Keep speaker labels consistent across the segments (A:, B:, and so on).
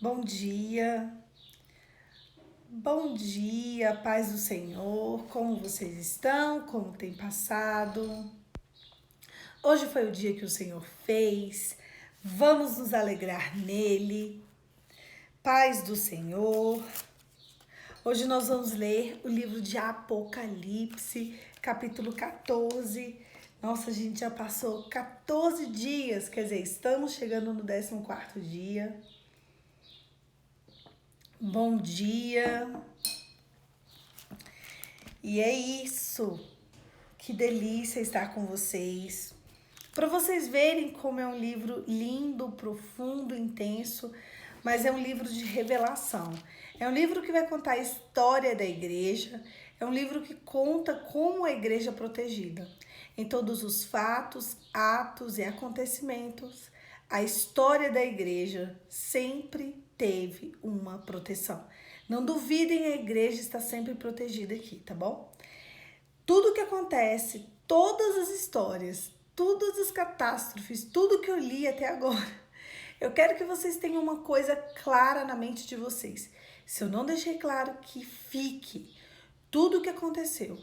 A: Bom dia, paz do Senhor, como vocês estão, como tem passado? Hoje foi o dia que o Senhor fez, vamos nos alegrar nele, paz do Senhor. Hoje nós vamos ler o livro de Apocalipse, capítulo 14. Nossa, a gente já passou 14 dias, quer dizer, estamos chegando no 14º dia. Bom dia! E é isso! Que delícia estar com vocês! Para vocês verem como é um livro lindo, profundo, intenso, mas é um livro de revelação. É um livro que vai contar a história da igreja, é um livro que conta como a igreja é protegida. Em todos os fatos, atos e acontecimentos, a história da igreja sempre teve uma proteção. Não duvidem, a igreja está sempre protegida aqui, tá bom? Tudo que acontece, todas as histórias, todas as catástrofes, tudo que eu li até agora, eu quero que vocês tenham uma coisa clara na mente de vocês. Se eu não deixei claro, que fique. Tudo o que aconteceu,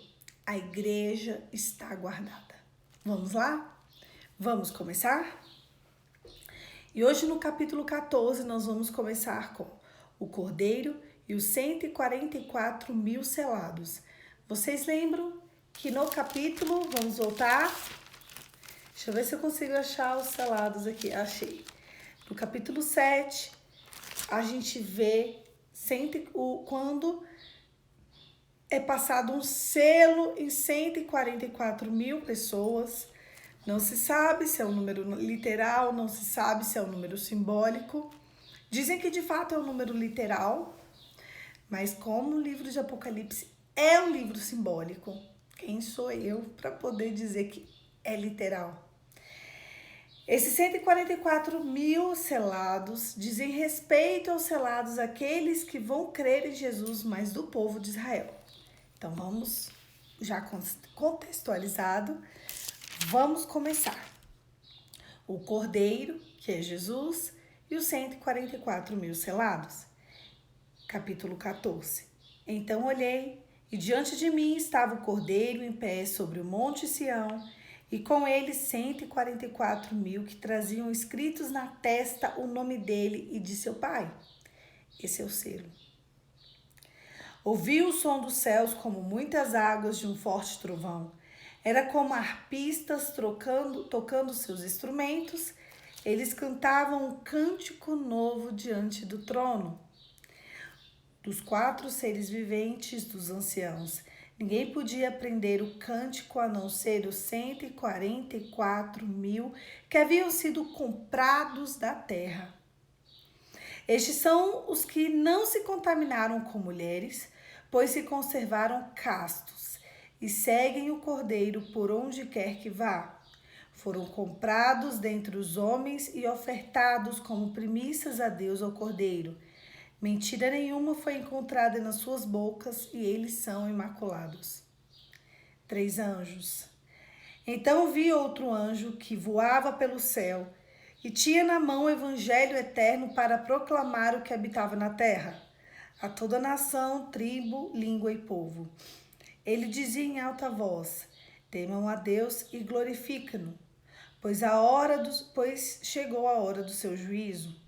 A: a igreja está guardada. Vamos lá? Vamos começar? E hoje no capítulo 14 nós vamos começar com o Cordeiro e os 144 mil selados. Vocês lembram que no capítulo, vamos voltar? Deixa eu ver se eu consigo achar os selados aqui. Achei. No capítulo 7, a gente vê quando é passado um selo em 144 mil pessoas. Não se sabe se é um número literal, não se sabe se é um número simbólico. Dizem que de fato é um número literal, mas como o livro de Apocalipse é um livro simbólico, quem sou eu para poder dizer que é literal? Esses 144 mil selados dizem respeito aos selados aqueles que vão crer em Jesus, mas do povo de Israel. Então vamos, já contextualizado, vamos começar. O Cordeiro, que é Jesus, e os 144 mil selados. Capítulo 14. Então olhei, e diante de mim estava o Cordeiro em pé sobre o monte Sião, e com ele 144 mil que traziam escritos na testa o nome dele e de seu pai. Esse é o selo. Ouvi o som dos céus como muitas águas de um forte trovão. Era como arpistas tocando seus instrumentos. Eles cantavam um cântico novo diante do trono. Dos 4 seres viventes dos anciãos, ninguém podia aprender o cântico a não ser os 144 mil que haviam sido comprados da terra. Estes são os que não se contaminaram com mulheres, pois se conservaram castos e seguem o Cordeiro por onde quer que vá. Foram comprados dentre os homens e ofertados como primícias a Deus ao Cordeiro. Mentira nenhuma foi encontrada nas suas bocas e eles são imaculados. 3 anjos. Então vi outro anjo que voava pelo céu e tinha na mão o evangelho eterno para proclamar o que habitava na terra, a toda nação, tribo, língua e povo. Ele dizia em alta voz: temam a Deus e glorificam-no, pois chegou a hora do seu juízo.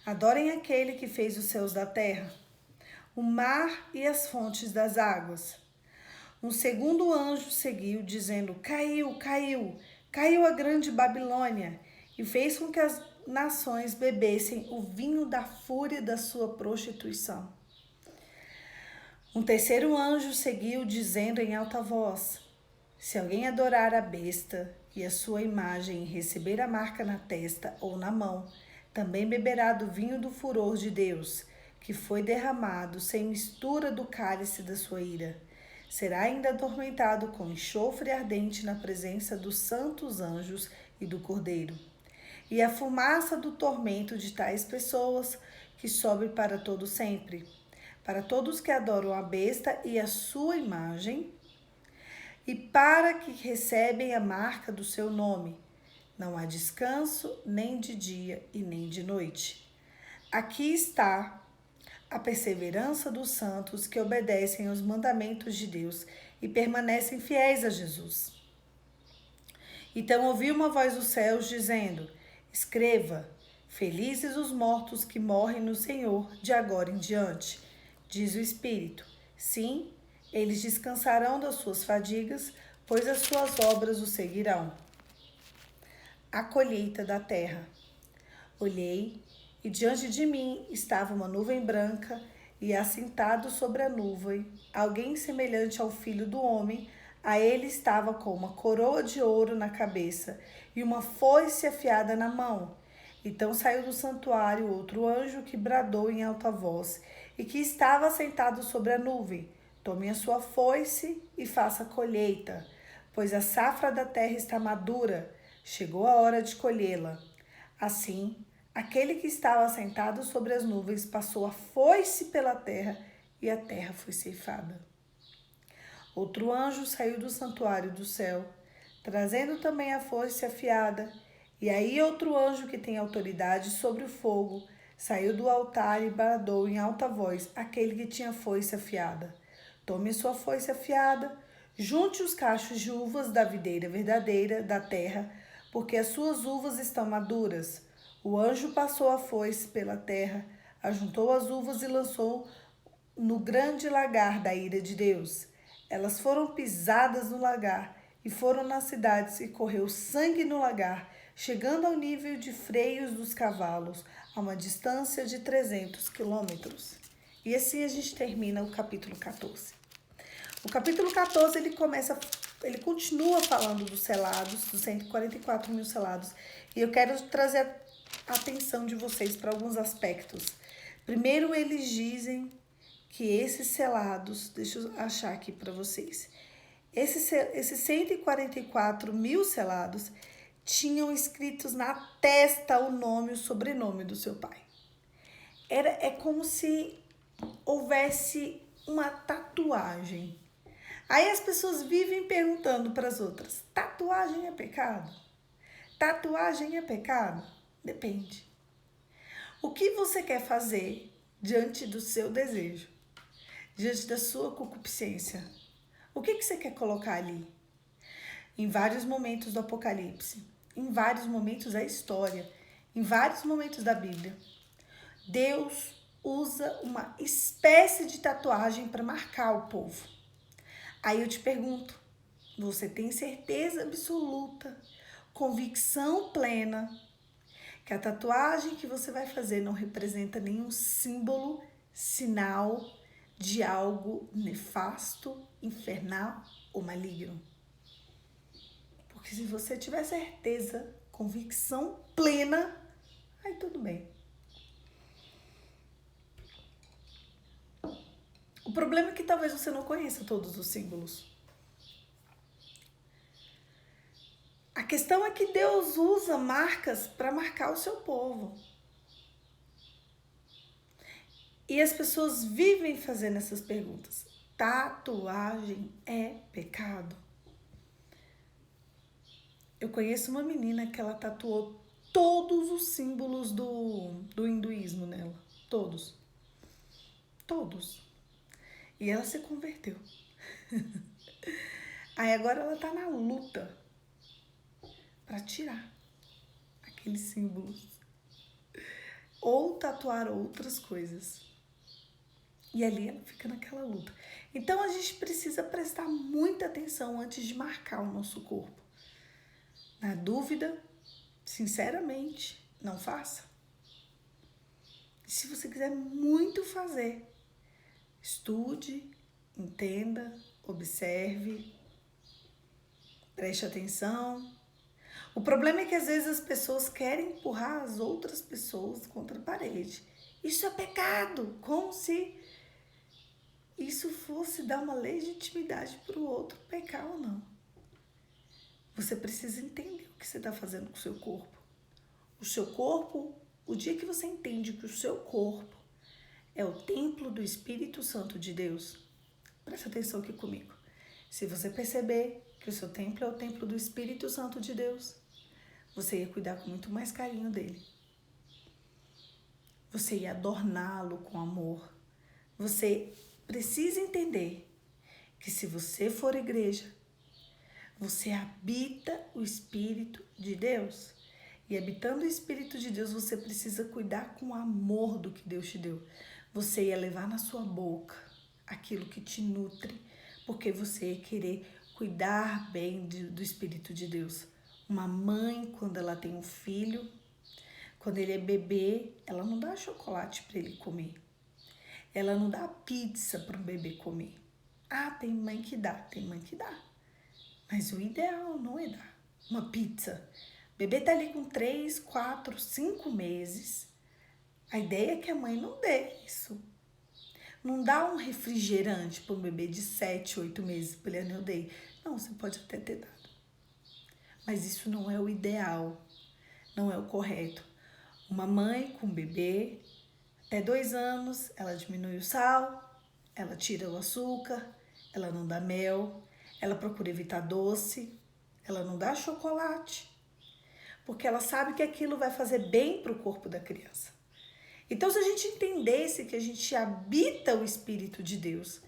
A: Adorem aquele que fez os céus da terra, o mar e as fontes das águas. Um segundo anjo seguiu, dizendo: caiu, caiu, caiu a grande Babilônia, e fez com que as nações bebessem o vinho da fúria da sua prostituição. Um terceiro anjo seguiu, dizendo em alta voz: se alguém adorar a besta e a sua imagem e receber a marca na testa ou na mão, também beberá do vinho do furor de Deus, que foi derramado sem mistura do cálice da sua ira. Será ainda atormentado com enxofre ardente na presença dos santos anjos e do Cordeiro. E a fumaça do tormento de tais pessoas que sobe para todo sempre, para todos que adoram a besta e a sua imagem, e para que recebem a marca do seu nome. Não há descanso, nem de dia e nem de noite. Aqui está a perseverança dos santos que obedecem aos mandamentos de Deus e permanecem fiéis a Jesus. Então ouvi uma voz dos céus dizendo: Escreva, felizes os mortos que morrem no Senhor de agora em diante. Diz o Espírito: Sim, eles descansarão das suas fadigas, pois as suas obras o seguirão. A colheita da terra. Olhei, e diante de mim estava uma nuvem branca, e assentado sobre a nuvem, alguém semelhante ao filho do homem. A ele estava com uma coroa de ouro na cabeça e uma foice afiada na mão. Então saiu do santuário outro anjo que bradou em alta voz, e que estava sentado sobre a nuvem: Tome a sua foice e faça colheita, pois a safra da terra está madura, chegou a hora de colhê-la. Assim, aquele que estava sentado sobre as nuvens passou a foice pela terra, e a terra foi ceifada. Outro anjo saiu do santuário do céu, trazendo também a foice afiada. E aí outro anjo que tem autoridade sobre o fogo saiu do altar e bradou em alta voz àquele que tinha foice afiada: Tome sua foice afiada, junte os cachos de uvas da videira verdadeira da terra, porque as suas uvas estão maduras. O anjo passou a foice pela terra, ajuntou as uvas e lançou no grande lagar da ira de Deus. Elas foram pisadas no lagar e foram nas cidades, e correu sangue no lagar, chegando ao nível de freios dos cavalos, a uma distância de 300 quilômetros. E assim a gente termina o capítulo 14. O capítulo 14 ele continua falando dos selados, dos 144 mil selados. E eu quero trazer a atenção de vocês para alguns aspectos. Primeiro, eles dizem que esses selados, deixa eu achar aqui para vocês, esses 144 mil selados tinham escritos na testa o nome e o sobrenome do seu pai. É como se houvesse uma tatuagem. Aí as pessoas vivem perguntando para as outras: tatuagem é pecado? Tatuagem é pecado? Depende. O que você quer fazer diante do seu desejo? Diante da sua concupiscência? O que você quer colocar ali? Em vários momentos do Apocalipse, em vários momentos da história, em vários momentos da Bíblia, Deus usa uma espécie de tatuagem para marcar o povo. Aí eu te pergunto: você tem certeza absoluta, convicção plena, que a tatuagem que você vai fazer não representa nenhum símbolo, sinal de algo nefasto, infernal ou maligno? Porque se você tiver certeza, convicção plena, aí tudo bem. O problema é que talvez você não conheça todos os símbolos. A questão é que Deus usa marcas para marcar o seu povo. E as pessoas vivem fazendo essas perguntas. Tatuagem é pecado? Eu conheço uma menina que ela tatuou todos os símbolos do hinduísmo nela. Todos. Todos. E ela se converteu. Aí agora ela tá na luta para tirar aqueles símbolos. Ou tatuar outras coisas. E ali ela fica naquela luta. Então a gente precisa prestar muita atenção antes de marcar o nosso corpo. Na dúvida, sinceramente, não faça. E se você quiser muito fazer, estude, entenda, observe, preste atenção. O problema é que às vezes as pessoas querem empurrar as outras pessoas contra a parede. Isso é pecado, como se isso fosse dar uma legitimidade para o outro pecar ou não. Você precisa entender o que você está fazendo com o seu corpo. O seu corpo, o dia que você entende que o seu corpo é o templo do Espírito Santo de Deus, presta atenção aqui comigo. Se você perceber que o seu templo é o templo do Espírito Santo de Deus, você ia cuidar com muito mais carinho dele. você ia adorná-lo com amor. Você precisa entender que se você for igreja, você habita o Espírito de Deus. E habitando o Espírito de Deus, você precisa cuidar com amor do que Deus te deu. Você ia levar na sua boca aquilo que te nutre, porque você ia querer cuidar bem do Espírito de Deus. Uma mãe, quando ela tem um filho, quando ele é bebê, ela não dá chocolate para ele comer. Ela não dá pizza para um bebê comer. Ah, tem mãe que dá, tem mãe que dá. Mas o ideal não é dar uma pizza. O bebê tá ali com 3, 4, 5 meses. A ideia é que a mãe não dê isso. Não dá um refrigerante para um bebê de 7, 8 meses, Poliana, eu dei. Não, você pode até ter dado. Mas isso não é o ideal, não é o correto. Uma mãe com bebê, até 2 anos, ela diminui o sal, ela tira o açúcar, ela não dá mel, ela procura evitar doce, ela não dá chocolate, porque ela sabe que aquilo vai fazer bem para o corpo da criança. Então, se a gente entendesse que a gente habita o Espírito de Deus,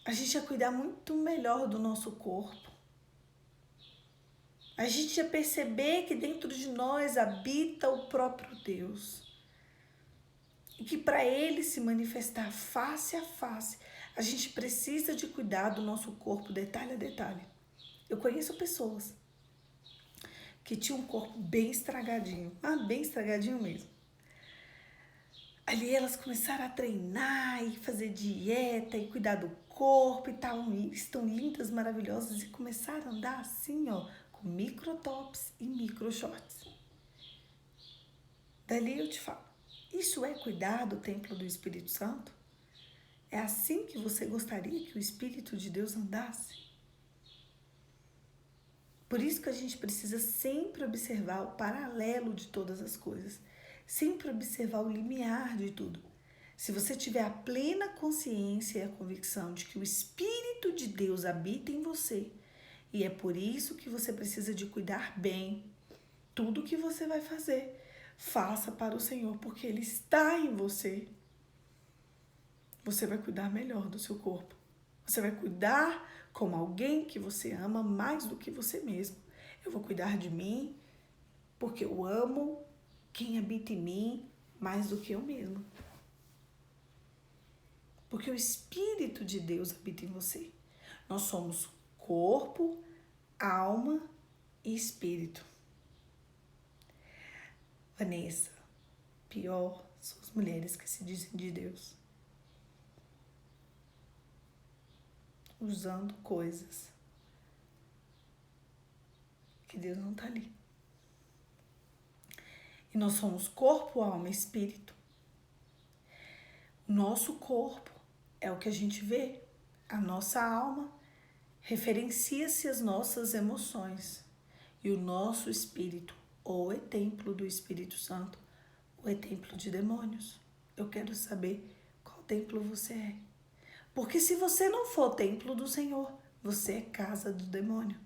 A: a gente ia cuidar muito melhor do nosso corpo. A gente ia perceber que dentro de nós habita o próprio Deus. E que para ele se manifestar face a face, a gente precisa de cuidar do nosso corpo detalhe a detalhe. Eu conheço pessoas que tinham um corpo bem estragadinho, bem estragadinho mesmo. Ali elas começaram a treinar e fazer dieta e cuidar do corpo e estão lindas, maravilhosas e começaram a andar assim, ó, com micro tops e micro shorts. Dali eu te falo, isso é cuidar do templo do Espírito Santo? É assim que você gostaria que o Espírito de Deus andasse? Por isso que a gente precisa sempre observar o paralelo de todas as coisas. Sempre observar o limiar de tudo. Se você tiver a plena consciência e a convicção de que o Espírito de Deus habita em você, e é por isso que você precisa de cuidar bem, tudo que você vai fazer, faça para o Senhor, porque Ele está em você. Você vai cuidar melhor do seu corpo. Você vai cuidar como alguém que você ama mais do que você mesmo. Eu vou cuidar de mim, porque eu amo quem habita em mim mais do que eu mesmo. Porque o Espírito de Deus habita em você. Nós somos corpo, alma e espírito. Vanessa, pior são as mulheres que se dizem de Deus. Usando coisas que Deus não está ali. E nós somos corpo, alma e espírito. Nosso corpo é o que a gente vê. A nossa alma referencia-se às nossas emoções. E o nosso espírito ou é templo do Espírito Santo ou é templo de demônios. Eu quero saber qual templo você é. Porque se você não for templo do Senhor, você é casa do demônio.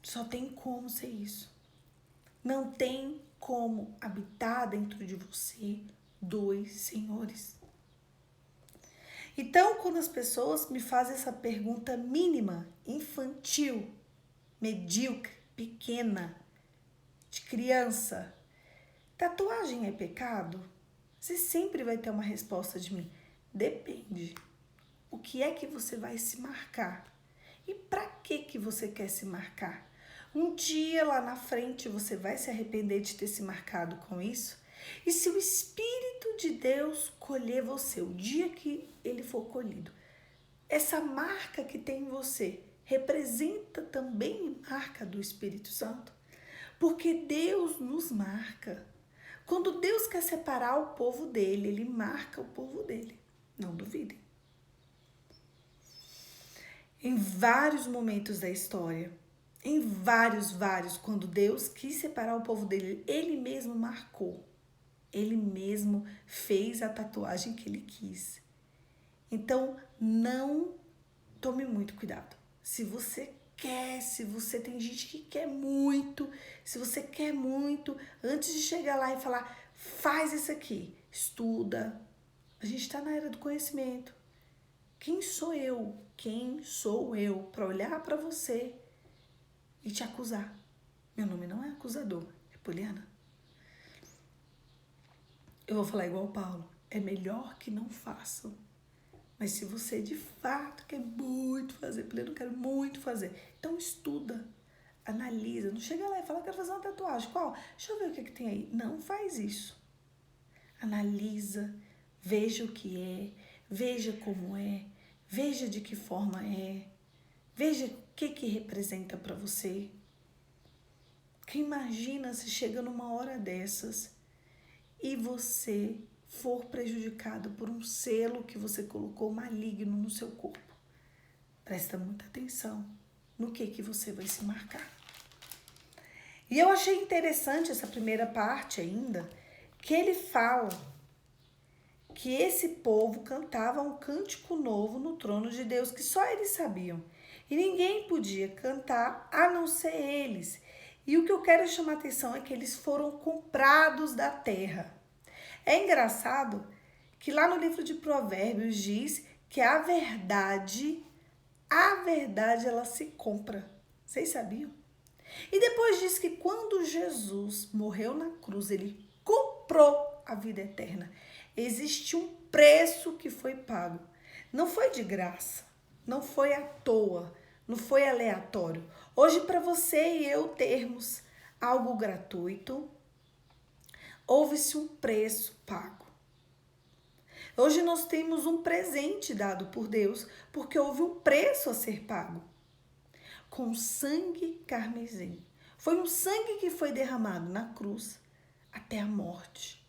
A: Só tem como ser isso. Não tem como habitar dentro de você 2 senhores. Então, quando as pessoas me fazem essa pergunta mínima, infantil, medíocre, pequena, de criança, tatuagem é pecado? Você sempre vai ter uma resposta de mim. Depende. O que é que você vai se marcar? E para que você quer se marcar? Um dia lá na frente você vai se arrepender de ter se marcado com isso? E se o Espírito de Deus colher você, o dia que ele for colhido, essa marca que tem em você representa também marca do Espírito Santo? Porque Deus nos marca. Quando Deus quer separar o povo dele, ele marca o povo dele. Não duvidem. Em vários momentos da história, em vários, quando Deus quis separar o povo dele, ele mesmo marcou. Ele mesmo fez a tatuagem que ele quis. Então, não tome muito cuidado. Se você quer, se você tem gente que quer muito, se você quer muito, antes de chegar lá e falar, faz isso aqui, estuda. A gente está na era do conhecimento. Quem sou eu? Quem sou eu para olhar para você e te acusar? Meu nome não é acusador, é Poliana. Eu vou falar igual o Paulo, é melhor que não façam. Mas se você de fato quer muito fazer, Poliana, eu quero muito fazer, então estuda, analisa, não chega lá e fala, quero fazer uma tatuagem, qual? Deixa eu ver o que tem aí. Não faz isso. Analisa, veja o que é, veja como é, veja de que forma é, veja o que representa para você. Que imagina se chega numa hora dessas e você for prejudicado por um selo que você colocou maligno no seu corpo. Presta muita atenção no que você vai se marcar. E eu achei interessante essa primeira parte ainda, que ele fala que esse povo cantava um cântico novo no trono de Deus, que só eles sabiam. E ninguém podia cantar a não ser eles. E o que eu quero chamar a atenção é que eles foram comprados da terra. É engraçado que lá no livro de Provérbios diz que a verdade ela se compra. Vocês sabiam? E depois diz que quando Jesus morreu na cruz, ele comprou a vida eterna. Existe um preço que foi pago. Não foi de graça, não foi à toa, não foi aleatório. Hoje, para você e eu termos algo gratuito, houve-se um preço pago. Hoje nós temos um presente dado por Deus, porque houve um preço a ser pago. Com sangue carmesim. Foi um sangue que foi derramado na cruz até a morte.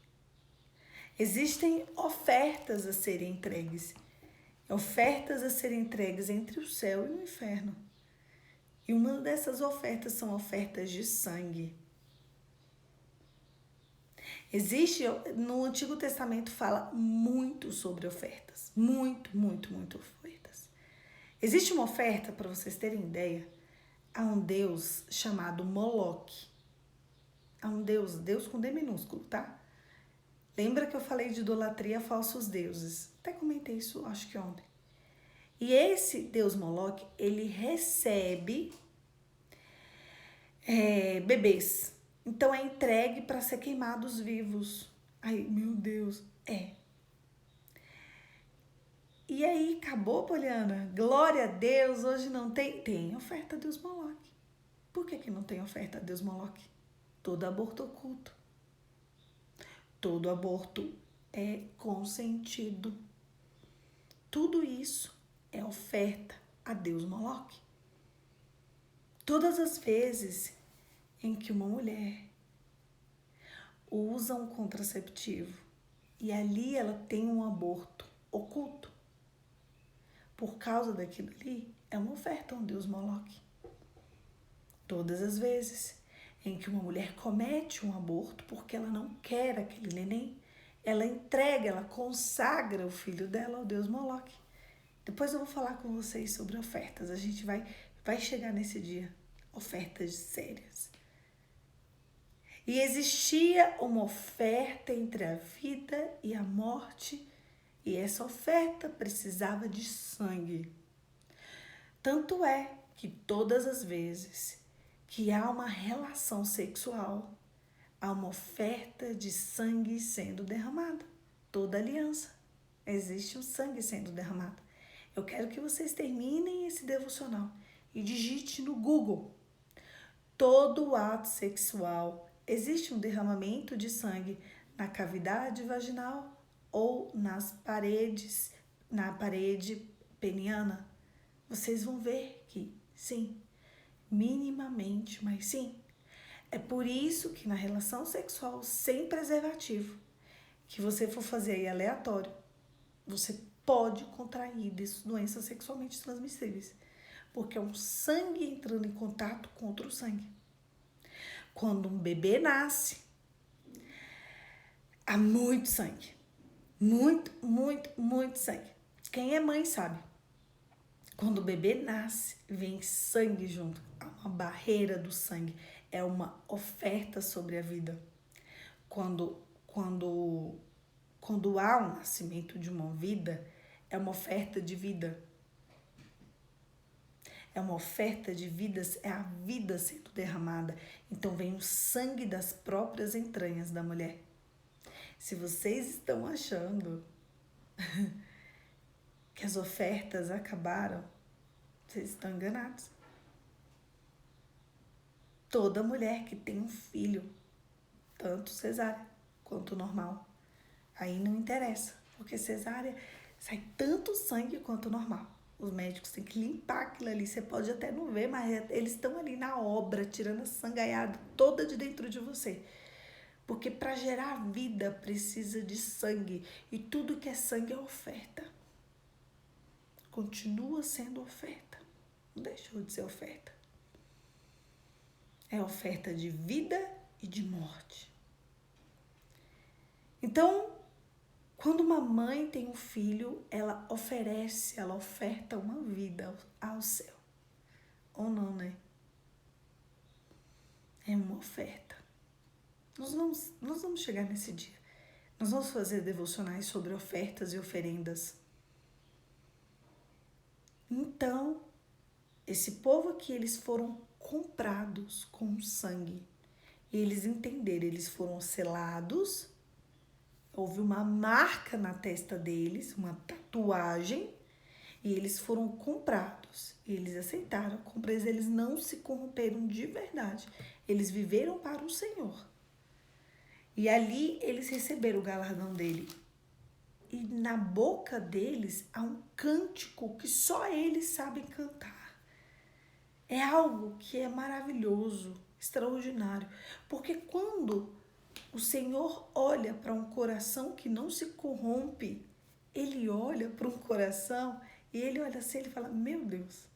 A: Existem ofertas a serem entregues. Ofertas a serem entregues entre o céu e o inferno. E uma dessas ofertas são ofertas de sangue. Existe, no Antigo Testamento fala muito sobre ofertas. Muito ofertas. Existe uma oferta, para vocês terem ideia, a um deus chamado Moloque. A um Deus com D minúsculo, tá? Lembra que eu falei de idolatria a falsos deuses? Até comentei isso, acho que ontem. E esse deus Moloque, ele recebe bebês. Então é entregue para ser queimados vivos. Ai, meu Deus, E aí, acabou, Poliana? Glória a Deus, hoje não tem? Tem oferta a Deus Moloque. Por que não tem oferta a Deus Moloque? Todo aborto oculto. Todo aborto é consentido. Tudo isso é oferta a Deus Moloque. Todas as vezes em que uma mulher usa um contraceptivo e ali ela tem um aborto oculto, por causa daquilo ali, é uma oferta a um Deus Moloque. Todas as vezes em que uma mulher comete um aborto porque ela não quer aquele neném, ela entrega, ela consagra o filho dela ao Deus Moloque. Depois eu vou falar com vocês sobre ofertas. A gente vai chegar nesse dia. Ofertas sérias. E existia uma oferta entre a vida e a morte. E essa oferta precisava de sangue. Tanto é que todas as vezes que há uma relação sexual, há uma oferta de sangue sendo derramada. Toda aliança, existe um sangue sendo derramado. Eu quero que vocês terminem esse devocional e digite no Google. Todo ato sexual, existe um derramamento de sangue na cavidade vaginal ou nas paredes, na parede peniana. Vocês vão ver que sim, minimamente, mas sim. É por isso que na relação sexual sem preservativo, que você for fazer aí aleatório, você pode contrair doenças sexualmente transmissíveis, porque é um sangue entrando em contato com outro sangue. Quando um bebê nasce, há muito sangue. Muito sangue. Quem é mãe sabe. Quando o bebê nasce, vem sangue junto. Há uma barreira do sangue. É uma oferta sobre a vida. Quando há o nascimento de uma vida, é uma oferta de vida. É uma oferta de vidas, é a vida sendo derramada. Então vem o sangue das próprias entranhas da mulher. Se vocês estão achando que as ofertas acabaram, vocês estão enganados. Toda mulher que tem um filho, tanto cesárea quanto normal, aí não interessa, porque cesárea sai tanto sangue quanto normal. Os médicos têm que limpar aquilo ali, você pode até não ver, mas eles estão ali na obra, tirando a sangaiada toda de dentro de você. Porque para gerar vida precisa de sangue, e tudo que é sangue é oferta. Continua sendo oferta, não deixou de ser oferta. É oferta de vida e de morte. Então, quando uma mãe tem um filho, ela oferta uma vida ao céu. Ou não, né? É uma oferta. Nós vamos chegar nesse dia. Nós vamos fazer devocionais sobre ofertas e oferendas. Então, esse povo aqui, eles foram comprados com sangue. E eles entenderam, eles foram selados. Houve uma marca na testa deles, uma tatuagem, e eles foram comprados. E eles aceitaram a compra, eles não se corromperam de verdade. Eles viveram para o Senhor. E ali eles receberam o galardão dele. E na boca deles há um cântico que só eles sabem cantar. É algo que é maravilhoso, extraordinário. Porque quando o Senhor olha para um coração que não se corrompe, ele olha para um coração e ele olha assim, ele fala, meu Deus,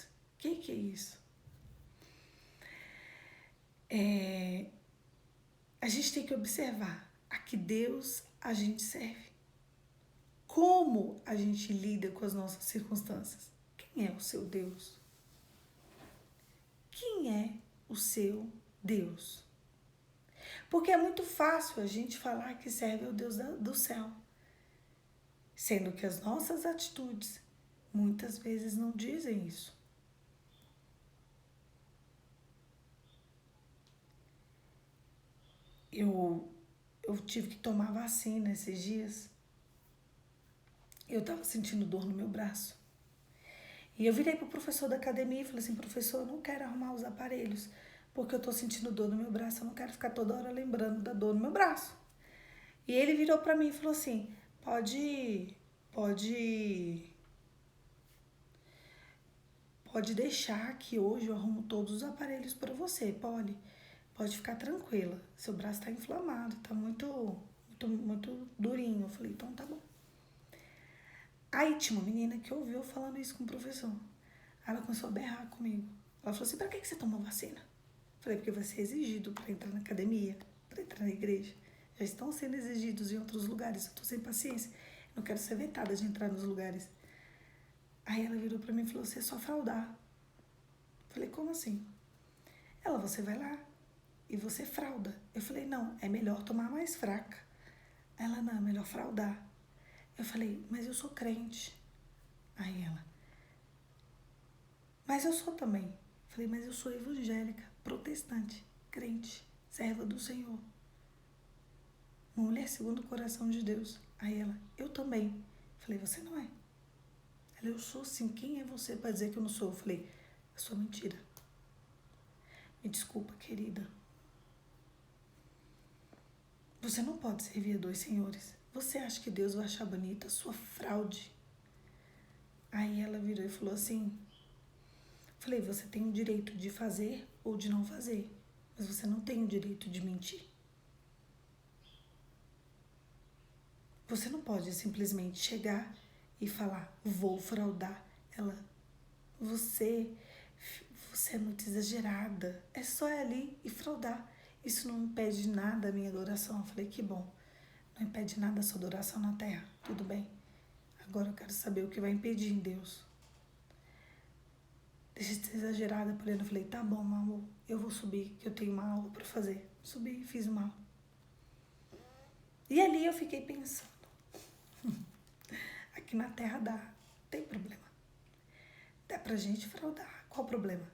A: o que é isso? A gente tem que observar a que Deus a gente serve. Como a gente lida com as nossas circunstâncias. Quem é o seu Deus? Quem é o seu Deus? Porque é muito fácil a gente falar que serve ao Deus do céu, sendo que as nossas atitudes muitas vezes não dizem isso. Eu tive que tomar vacina esses dias. Eu estava sentindo dor no meu braço. E eu virei pro professor da academia e falei assim, professor, eu não quero arrumar os aparelhos, porque eu tô sentindo dor no meu braço, eu não quero ficar toda hora lembrando da dor no meu braço. E ele virou pra mim e falou assim, pode deixar que hoje eu arrumo todos os aparelhos pra você, pode ficar tranquila, seu braço tá inflamado, tá muito durinho. Eu falei, então tá bom. Aí tinha uma menina que ouviu eu falando isso com o professor. Aí ela começou a berrar comigo. Ela falou assim, pra que você tomou vacina? Eu falei, porque vai ser exigido pra entrar na academia, pra entrar na igreja. Já estão sendo exigidos em outros lugares. Eu tô sem paciência. Não quero ser vetada de entrar nos lugares. Aí ela virou pra mim e falou, você é só fraudar. Eu falei, como assim? Ela, você vai lá e você frauda. Eu falei, não, é melhor tomar mais fraca. Ela, não, é melhor fraudar. Eu falei, mas eu sou crente. Aí ela, mas eu sou também. Eu falei, mas eu sou evangélica, protestante, crente, serva do Senhor. Uma mulher segundo o coração de Deus. Aí ela, eu também. Eu falei, você não é. Ela, eu sou sim. Quem é você para dizer que eu não sou? Eu falei, é sua mentira. Me desculpa, querida. Você não pode servir a dois senhores. Você acha que Deus vai achar bonita a sua fraude? Aí ela virou e falou assim, falei, você tem o direito de fazer ou de não fazer, mas você não tem o direito de mentir. Você não pode simplesmente chegar e falar, vou fraudar. Ela, você é muito exagerada. É só ir ali e fraudar. Isso não impede nada a minha adoração. Eu falei, que bom. Não impede nada a sua adoração na terra. Tudo bem. Agora eu quero saber o que vai impedir em Deus. Deixa de ser exagerada, porém eu falei, tá bom, meu amor, eu vou subir, que eu tenho uma aula para fazer. Subi e fiz uma aula. E ali eu fiquei pensando, aqui na Terra tem problema. Dá pra gente fraudar. Qual o problema?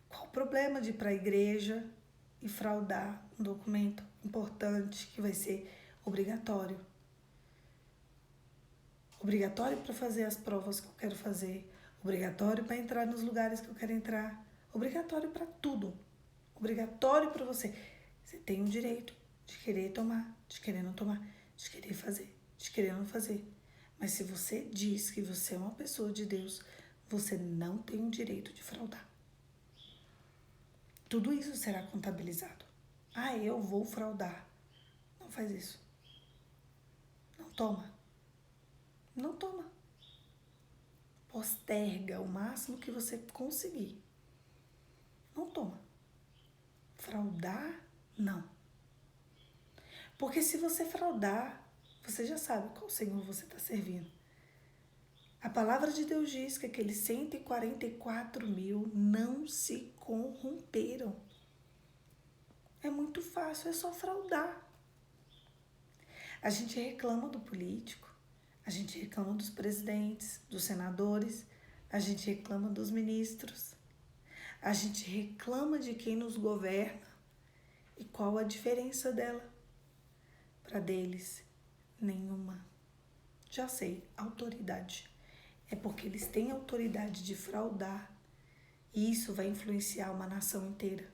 A: Qual o problema de ir pra igreja e fraudar um documento importante que vai ser obrigatório? Obrigatório para fazer as provas que eu quero fazer, obrigatório para entrar nos lugares que eu quero entrar, obrigatório para tudo, obrigatório para você. Você tem o direito de querer tomar, de querer não tomar, de querer fazer, de querer não fazer. Mas se você diz que você é uma pessoa de Deus, você não tem o direito de fraudar. Tudo isso será contabilizado. Ah, eu vou fraudar. Não faz isso. Não toma. Não toma. Posterga o máximo que você conseguir. Não toma. Fraudar, não. Porque se você fraudar, você já sabe qual Senhor você está servindo. A palavra de Deus diz que aqueles 144 mil não se corromperam. É muito fácil, é só fraudar. A gente reclama do político, a gente reclama dos presidentes, dos senadores, a gente reclama dos ministros, a gente reclama de quem nos governa. E qual a diferença dela para deles? Nenhuma. Já sei, autoridade. É porque eles têm autoridade de fraudar e isso vai influenciar uma nação inteira.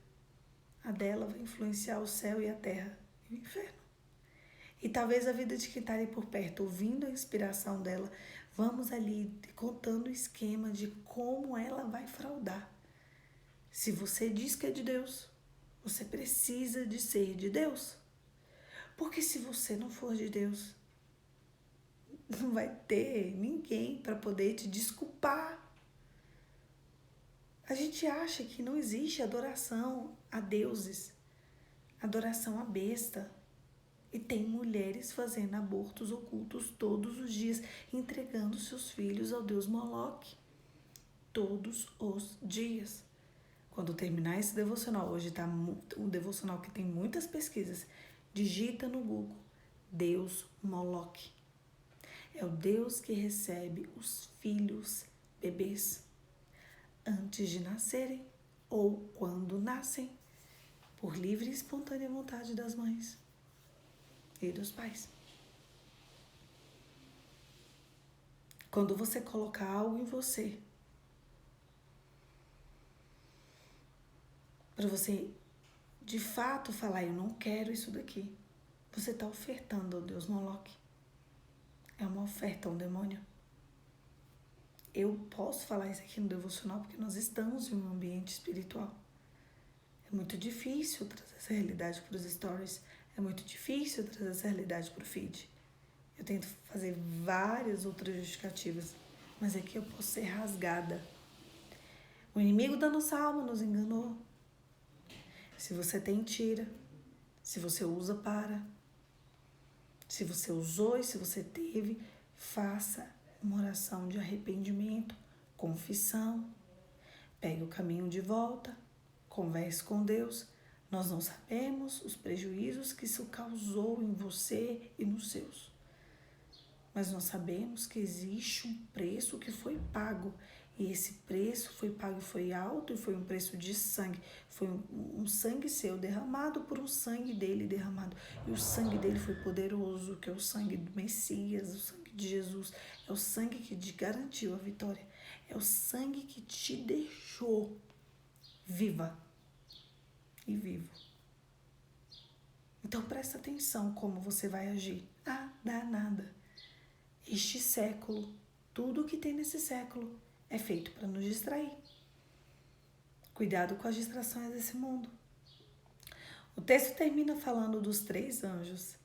A: A dela vai influenciar o céu e a terra e o inferno. E talvez a vida de quem está ali por perto, ouvindo a inspiração dela, vamos ali contando o esquema de como ela vai fraudar. Se você diz que é de Deus, você precisa de ser de Deus. Porque se você não for de Deus, não vai ter ninguém para poder te desculpar. A gente acha que não existe adoração a deuses, adoração a besta. E tem mulheres fazendo abortos ocultos todos os dias, entregando seus filhos ao deus Moloque. Todos os dias. Quando terminar esse devocional, hoje está um devocional que tem muitas pesquisas, digita no Google, Deus Moloque. É o Deus que recebe os filhos bebês antes de nascerem ou quando nascem, por livre e espontânea vontade das mães e dos pais. Quando você colocar algo em você, para você de fato falar, eu não quero isso daqui, você está ofertando ao Deus Moloque. É uma oferta ao demônio. Eu posso falar isso aqui no devocional porque nós estamos em um ambiente espiritual. É muito difícil trazer essa realidade para os stories. É muito difícil trazer essa realidade para o feed. Eu tento fazer várias outras justificativas, mas aqui eu posso ser rasgada. O inimigo da nossa alma nos enganou. Se você tem, tira. Se você usa, para. Se você usou e se você teve, faça uma oração de arrependimento, confissão. Pegue o caminho de volta, converse com Deus. Nós não sabemos os prejuízos que isso causou em você e nos seus. Mas nós sabemos que existe um preço que foi pago. E esse preço foi pago e foi alto e foi um preço de sangue. Foi um sangue seu derramado por um sangue dele derramado. E o sangue dele foi poderoso, que é o sangue do Messias, o sangue de Jesus. É o sangue que te garantiu a vitória. É o sangue que te deixou viva e vivo. Então presta atenção como você vai agir. Ah, dá nada. Este século, tudo o que tem nesse século é feito para nos distrair. Cuidado com as distrações desse mundo. O texto termina falando dos 3 anjos.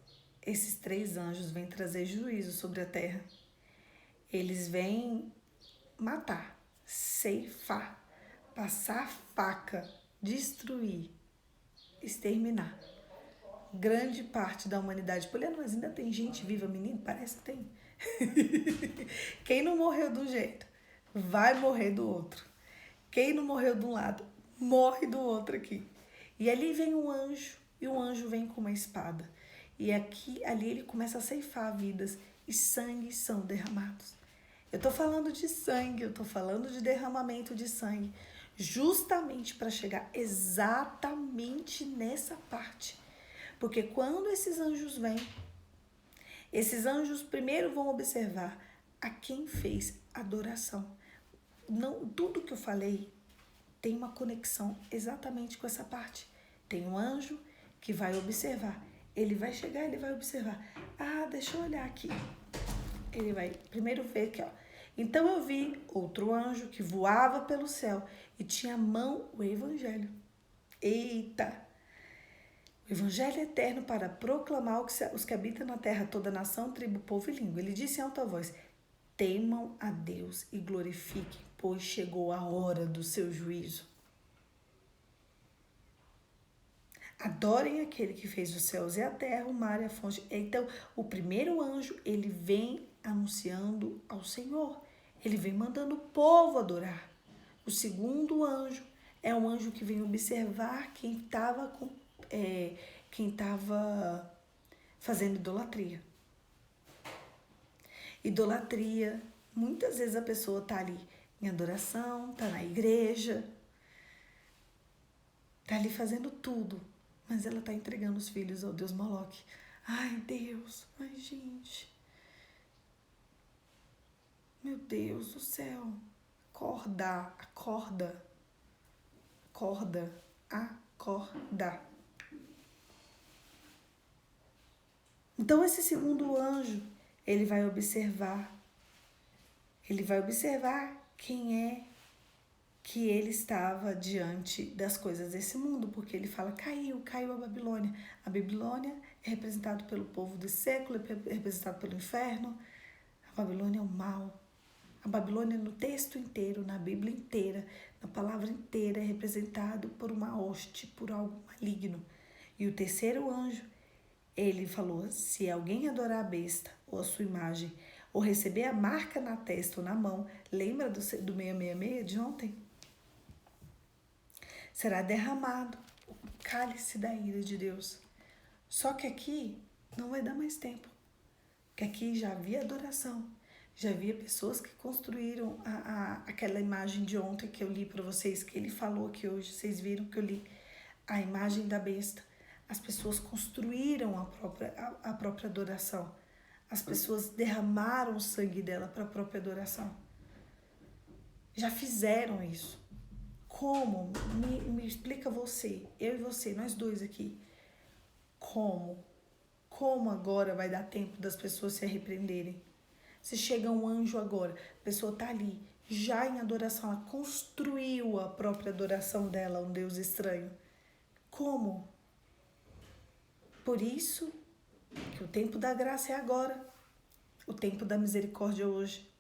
A: Esses 3 anjos vêm trazer juízo sobre a terra. Eles vêm matar, ceifar, passar faca, destruir, exterminar grande parte da humanidade. Poliana, mas ainda tem gente viva, menino? Parece que tem. Quem não morreu de um jeito, vai morrer do outro. Quem não morreu de um lado, morre do outro aqui. E ali vem um anjo, e o anjo vem com uma espada. E ali ele começa a ceifar vidas, e sangue são derramados. Eu tô falando de sangue, eu tô falando de derramamento de sangue, justamente para chegar exatamente nessa parte. Porque quando esses anjos vêm, esses anjos primeiro vão observar a quem fez adoração. Não, tudo que eu falei tem uma conexão exatamente com essa parte. Tem um anjo que vai observar. Ele vai chegar, ele vai observar. Ah, deixa eu olhar aqui. Ele vai primeiro ver aqui, ó. Então eu vi outro anjo que voava pelo céu e tinha à mão o evangelho. Eita! O evangelho eterno para proclamar os que habitam na terra, toda nação, tribo, povo e língua. Ele disse em alta voz: temam a Deus e glorifiquem, pois chegou a hora do seu juízo. Adorem aquele que fez os céus e a terra, o mar e a fonte. Então, o primeiro anjo, ele vem anunciando ao Senhor. Ele vem mandando o povo adorar. O segundo anjo é um anjo que vem observar quem estava fazendo idolatria. Idolatria, muitas vezes a pessoa está ali em adoração, está na igreja, está ali fazendo tudo, mas ela está entregando os filhos ao Deus Moloque. Ai, Deus, ai, gente. Meu Deus do céu. Acorda, acorda, acorda, acorda. Então esse segundo anjo, ele vai observar quem é que ele estava diante das coisas desse mundo, porque ele fala, caiu a Babilônia. A Babilônia é representado pelo povo desse século, é representado pelo inferno. A Babilônia é o mal. A Babilônia no texto inteiro, na Bíblia inteira, na palavra inteira, é representado por uma hoste, por algo maligno. E o terceiro anjo, ele falou, se alguém adorar a besta ou a sua imagem, ou receber a marca na testa ou na mão, lembra do 666 de ontem? Será derramado o cálice da ira de Deus. Só que aqui não vai dar mais tempo. Porque aqui já havia adoração. Já havia pessoas que construíram aquela imagem de ontem que eu li para vocês, que ele falou aqui hoje. Vocês viram que eu li a imagem da besta. As pessoas construíram a própria adoração. As pessoas derramaram o sangue dela para a própria adoração. Já fizeram isso. Como? Me explica você, eu e você, nós dois aqui. Como? Como agora vai dar tempo das pessoas se arrependerem? Se chega um anjo agora, a pessoa está ali, já em adoração, ela construiu a própria adoração dela, um Deus estranho. Como? Por isso que o tempo da graça é agora, o tempo da misericórdia é hoje.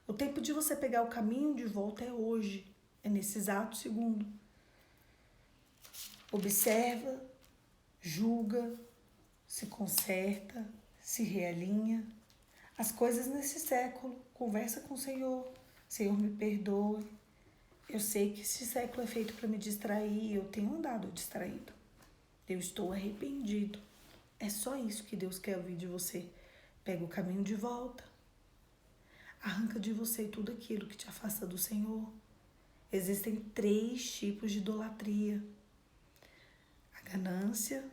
A: O tempo de você pegar o caminho de volta é hoje, é nesse exato segundo. Observa, julga, se conserta, se realinha. As coisas nesse século, conversa com o Senhor. Senhor, me perdoe. Eu sei que esse século é feito para me distrair e eu tenho andado distraído. Eu estou arrependido. É só isso que Deus quer ouvir de você. Pega o caminho de volta. Arranca de você tudo aquilo que te afasta do Senhor. Existem 3 tipos de idolatria: a ganância,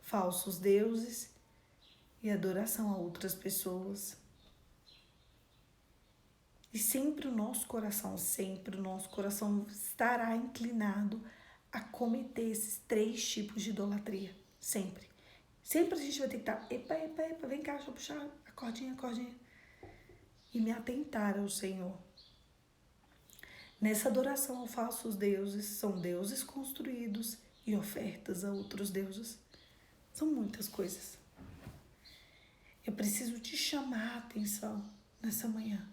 A: falsos deuses e adoração a outras pessoas. E sempre o nosso coração estará inclinado a cometer esses 3 tipos de idolatria. Sempre. Sempre a gente vai ter que estar, epa, vem cá, deixa eu puxar a cordinha. E me atentar ao Senhor. Nessa adoração aos falsos deuses, são deuses construídos e ofertas a outros deuses. São muitas coisas. Eu preciso te chamar a atenção nessa manhã.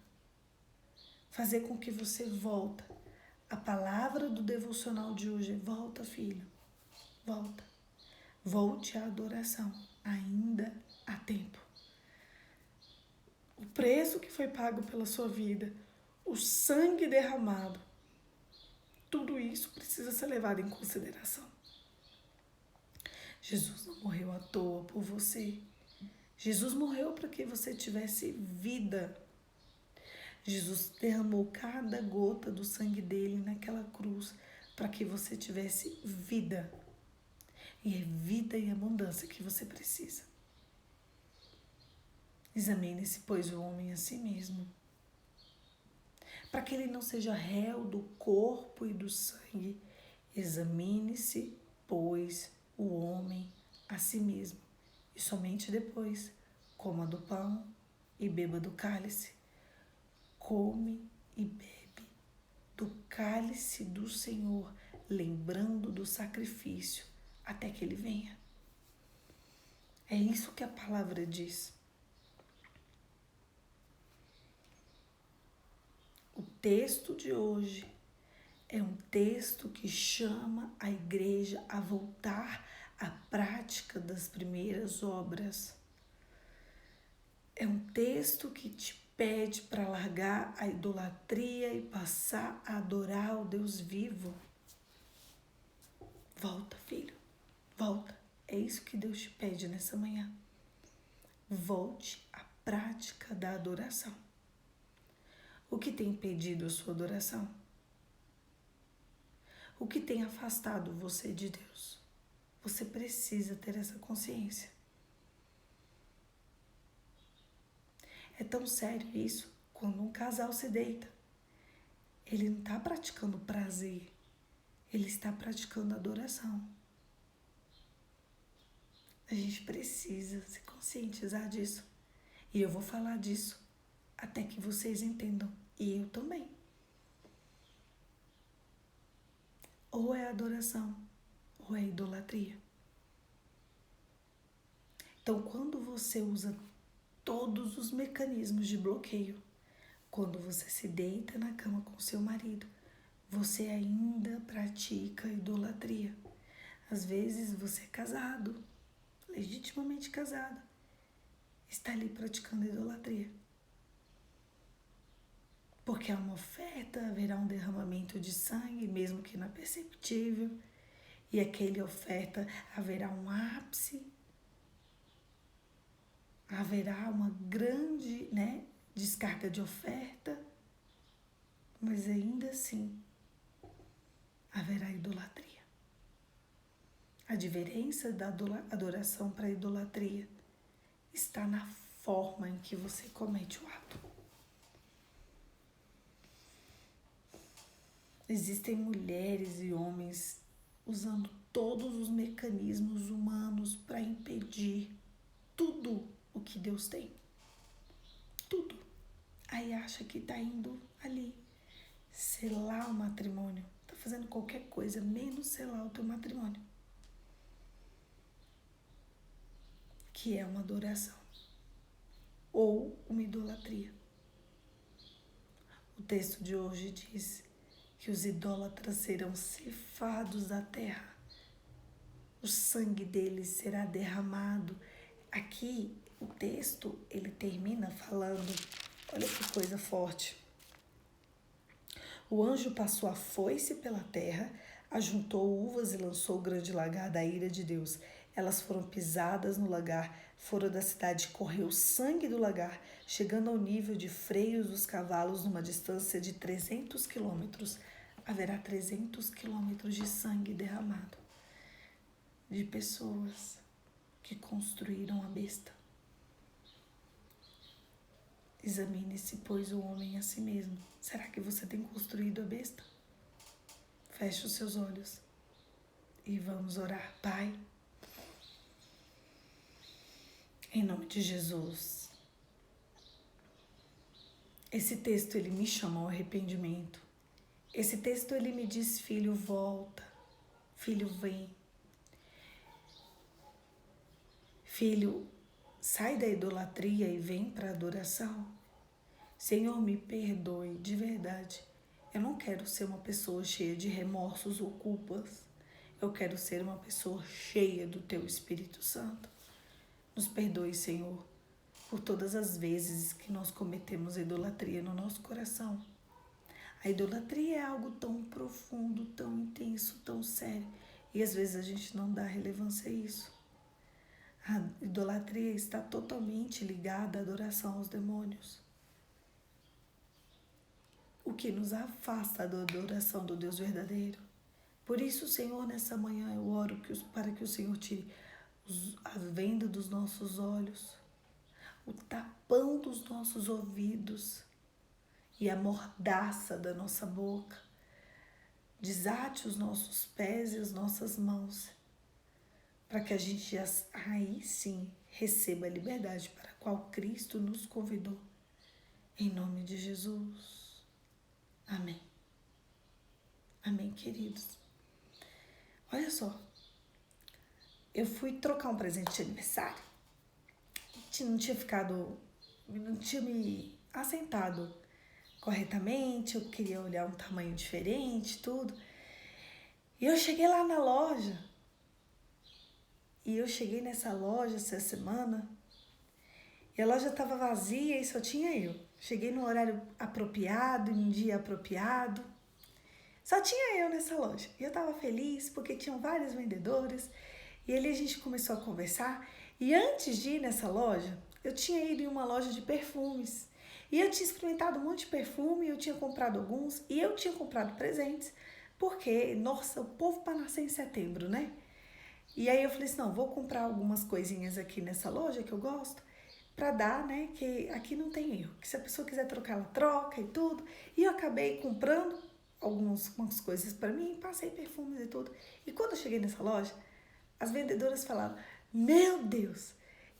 A: Fazer com que você volta. A palavra do devocional de hoje é: volta, filho. Volta. Volte à adoração. Ainda há tempo. o preço que foi pago pela sua vida, o sangue derramado, tudo isso precisa ser levado em consideração. Jesus não morreu à toa por você. Jesus morreu para que você tivesse vida. Jesus derramou cada gota do sangue dele naquela cruz para que você tivesse vida. E é vida e abundância que você precisa. Examine-se, pois, o homem a si mesmo, para que ele não seja réu do corpo e do sangue. Examine-se, pois, o homem a si mesmo, e somente depois coma do pão e beba do cálice. Come e bebe do cálice do Senhor, lembrando do sacrifício até que ele venha. É isso que a palavra diz. O texto de hoje é um texto que chama a igreja a voltar à prática das primeiras obras. É um texto que te pede para largar a idolatria e passar a adorar o Deus vivo. Volta, filho, volta. É isso que Deus te pede nessa manhã. Volte à prática da adoração. O que tem impedido a sua adoração? O que tem afastado você de Deus? Você precisa ter essa consciência. É tão sério isso, quando um casal se deita. Ele não está praticando prazer, ele está praticando adoração. A gente precisa se conscientizar disso. E eu vou falar disso até que vocês entendam. E eu também. Ou é adoração, ou é idolatria. Então, quando você usa todos os mecanismos de bloqueio, quando você se deita na cama com seu marido, você ainda pratica idolatria. Às vezes você é casado, legitimamente casado, está ali praticando idolatria. Porque há uma oferta, haverá um derramamento de sangue, mesmo que imperceptível, e aquela oferta haverá um ápice, haverá uma grande, descarga de oferta, mas ainda assim haverá idolatria. A diferença da adoração para a idolatria está na forma em que você comete o ato. Existem mulheres e homens usando todos os mecanismos humanos para impedir tudo o que Deus tem. Tudo. Aí acha que está indo ali selar o matrimônio. Está fazendo qualquer coisa, menos selar o teu matrimônio. Que é uma adoração. Ou uma idolatria. O texto de hoje diz que os idólatras serão cefados da terra. O sangue deles será derramado. Aqui, o texto, ele termina falando, olha que coisa forte. O anjo passou a foice pela terra, ajuntou uvas e lançou grande lagar da ira de Deus. Elas foram pisadas no lagar, fora da cidade correu o sangue do lagar, chegando ao nível de freios dos cavalos numa distância de 300 quilômetros. Haverá 300 quilômetros de sangue derramado, de pessoas que construíram a besta. Examine-se, pois, o homem a si mesmo. Será que você tem construído a besta? Feche os seus olhos e vamos orar. Pai, em nome de Jesus, esse texto ele me chama ao arrependimento. Esse texto ele me diz, filho, volta, filho, vem. Filho, sai da idolatria e vem para a adoração. Senhor, me perdoe, de verdade. Eu não quero ser uma pessoa cheia de remorsos ou culpas. Eu quero ser uma pessoa cheia do Teu Espírito Santo. Nos perdoe, Senhor, por todas as vezes que nós cometemos idolatria no nosso coração. A idolatria é algo tão profundo, tão intenso, tão sério. E às vezes a gente não dá relevância a isso. A idolatria está totalmente ligada à adoração aos demônios. O que nos afasta da adoração do Deus verdadeiro. Por isso, Senhor, nessa manhã eu oro para que o Senhor tire a venda dos nossos olhos, o tapão dos nossos ouvidos e a mordaça da nossa boca. Desate os nossos pés e as nossas mãos, para que a gente aí sim receba a liberdade para a qual Cristo nos convidou. Em nome de Jesus. Amém. Amém, queridos. Olha só, eu fui trocar um presente de aniversário, não tinha me assentado corretamente, eu queria olhar um tamanho diferente, tudo. E eu cheguei lá na loja, nessa loja essa semana, e a loja estava vazia e só tinha eu. Cheguei no horário apropriado, em um dia apropriado, só tinha eu nessa loja. E eu estava feliz porque tinham vários vendedores, e ali a gente começou a conversar. E antes de ir nessa loja, eu tinha ido em uma loja de perfumes. E eu tinha experimentado um monte de perfume, eu tinha comprado alguns, e eu tinha comprado presentes, porque, nossa, o povo para nascer em setembro, né? E aí eu falei assim, não, vou comprar algumas coisinhas aqui nessa loja que eu gosto, para dar, né, que aqui não tem erro, que se a pessoa quiser trocar, ela troca e tudo. E eu acabei comprando algumas coisas para mim, passei perfumes e tudo. E quando eu cheguei nessa loja, as vendedoras falaram, meu Deus,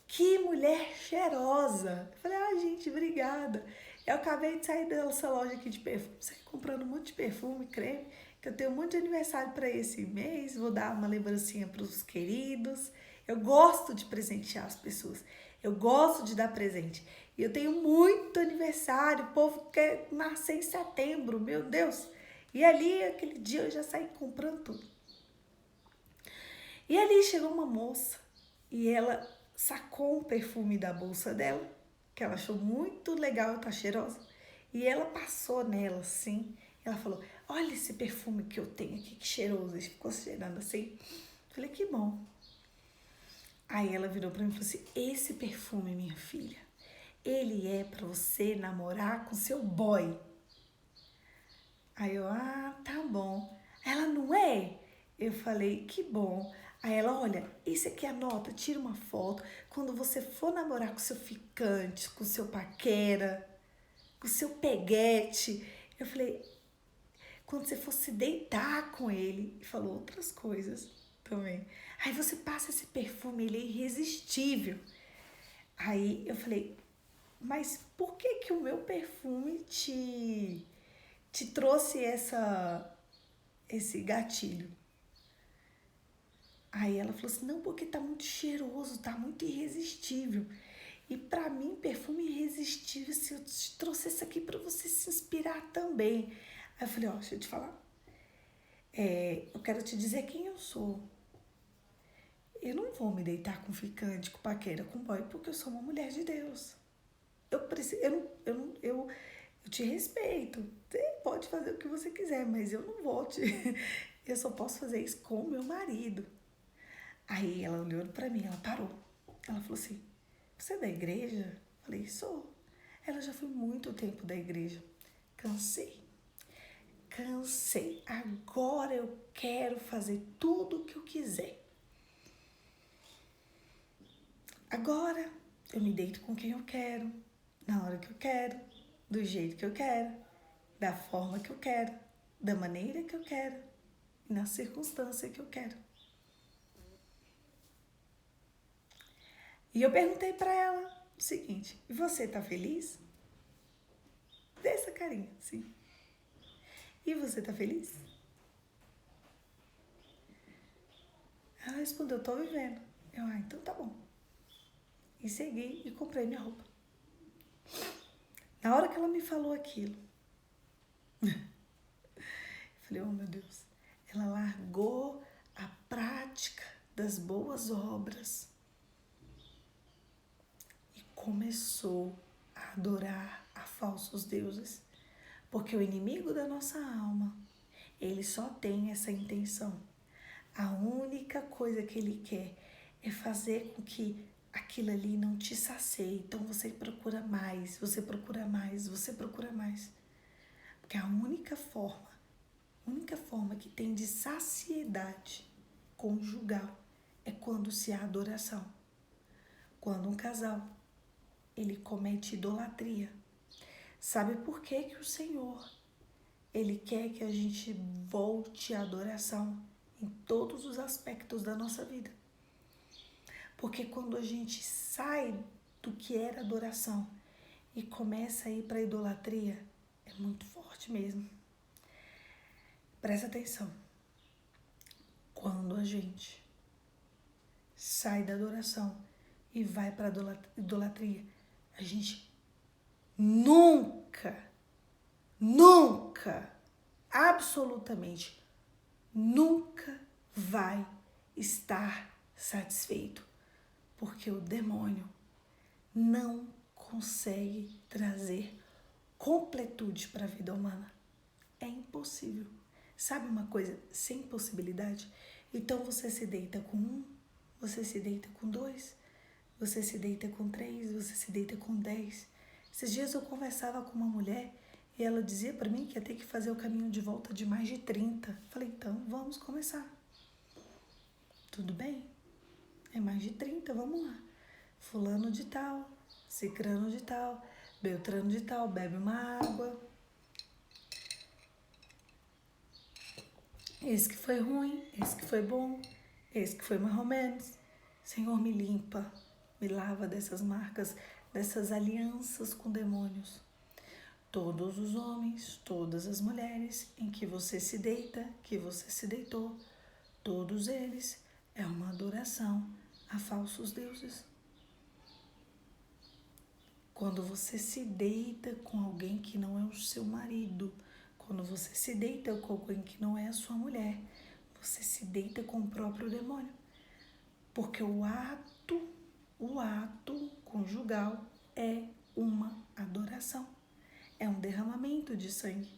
A: que mulher cheirosa. Eu falei, gente, obrigada. Eu acabei de sair dessa loja aqui de perfume, saí comprando um monte de perfume, creme, que eu tenho um monte de aniversário para esse mês, vou dar uma lembrancinha para os queridos. Eu gosto de presentear as pessoas, eu gosto de dar presente. E eu tenho muito aniversário, o povo quer nascer em setembro, meu Deus. E ali, aquele dia, eu já saí comprando tudo. E ali chegou uma moça e ela sacou um perfume da bolsa dela, que ela achou muito legal, tá cheirosa. E ela passou nela assim, ela falou, olha esse perfume que eu tenho aqui, que cheiroso. E ficou cheirando assim. Falei, que bom. Aí ela virou pra mim e falou assim, esse perfume, minha filha, ele é pra você namorar com seu boy. Aí eu, tá bom. Ela, não é? Eu falei, que bom. Aí ela, olha, esse aqui anota, tira uma foto. Quando você for namorar com seu ficante, com seu paquera, com seu peguete. Eu falei, quando você for se deitar com ele. E falou outras coisas também. Aí você passa esse perfume, ele é irresistível. Aí eu falei, mas por que o meu perfume te trouxe esse gatilho? Aí ela falou assim, não, porque tá muito cheiroso, tá muito irresistível. E pra mim, perfume irresistível, se eu te trouxe isso aqui pra você se inspirar também. Aí eu falei, deixa eu te falar. Eu quero te dizer quem eu sou. Eu não vou me deitar com ficante, com paquera, com boy, porque eu sou uma mulher de Deus. Eu te respeito. Você pode fazer o que você quiser, mas eu não vou te... Eu só posso fazer isso com o meu marido. Aí ela olhou pra mim, ela parou. Ela falou assim, você é da igreja? Eu falei, sou. Ela, já foi muito tempo da igreja. Cansei. Agora eu quero fazer tudo o que eu quiser. Agora eu me deito com quem eu quero, na hora que eu quero, do jeito que eu quero, da forma que eu quero, da maneira que eu quero, na circunstância que eu quero. E eu perguntei pra ela o seguinte, e você tá feliz? Dessa carinha, sim. E você tá feliz? Ela respondeu, tô vivendo. Eu, então tá bom. E segui e comprei minha roupa. Na hora que ela me falou aquilo, eu falei, meu Deus. Ela largou a prática das boas obras e começou a adorar a falsos deuses. Porque o inimigo da nossa alma, ele só tem essa intenção. A única coisa que ele quer é fazer com que aquilo ali não te sacie. Então você procura mais, você procura mais, você procura mais. Porque a única forma que tem de saciedade conjugal é quando se há adoração. Quando um casal, ele comete idolatria. Sabe por que que o Senhor, ele quer que a gente volte à adoração em todos os aspectos da nossa vida? Porque quando a gente sai do que era adoração e começa a ir para a idolatria, é muito forte mesmo. Presta atenção. Quando a gente sai da adoração e vai para a idolatria, a gente nunca, absolutamente nunca vai estar satisfeito. Porque o demônio não consegue trazer completude para a vida humana. É impossível. Sabe uma coisa sem possibilidade? Então você se deita com 1, você se deita com 2, você se deita com 3, você se deita com 10. Esses dias eu conversava com uma mulher e ela dizia para mim que ia ter que fazer o caminho de volta de mais de 30. Falei, então vamos começar. Tudo bem? É mais de 30, vamos lá. Fulano de tal, cicrano de tal, beltrano de tal, bebe uma água. Esse que foi ruim, esse que foi bom, esse que foi mais ou menos. Senhor, me limpa, me lava dessas marcas, dessas alianças com demônios. Todos os homens, todas as mulheres em que você se deita, que você se deitou, todos eles é uma adoração a falsos deuses. Quando você se deita com alguém que não é o seu marido, quando você se deita com alguém que não é a sua mulher, você se deita com o próprio demônio. Porque o ato conjugal é uma adoração, é um derramamento de sangue.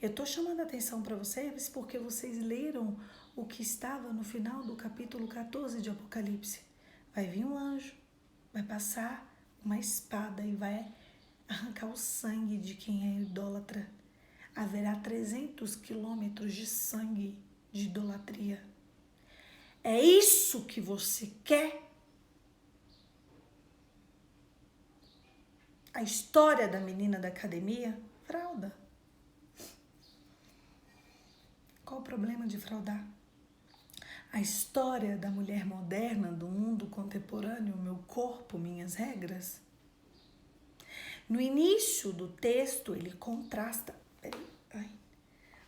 A: Eu estou chamando a atenção para vocês porque vocês leram o que estava no final do capítulo 14 de Apocalipse. Vai vir um anjo, vai passar uma espada e vai arrancar o sangue de quem é idólatra. Haverá 300 quilômetros de sangue de idolatria. É isso que você quer? A história da menina da academia? Fralda. Qual o problema de fraudar? A história da mulher moderna, do mundo contemporâneo, meu corpo, minhas regras? No início do texto, ele contrasta.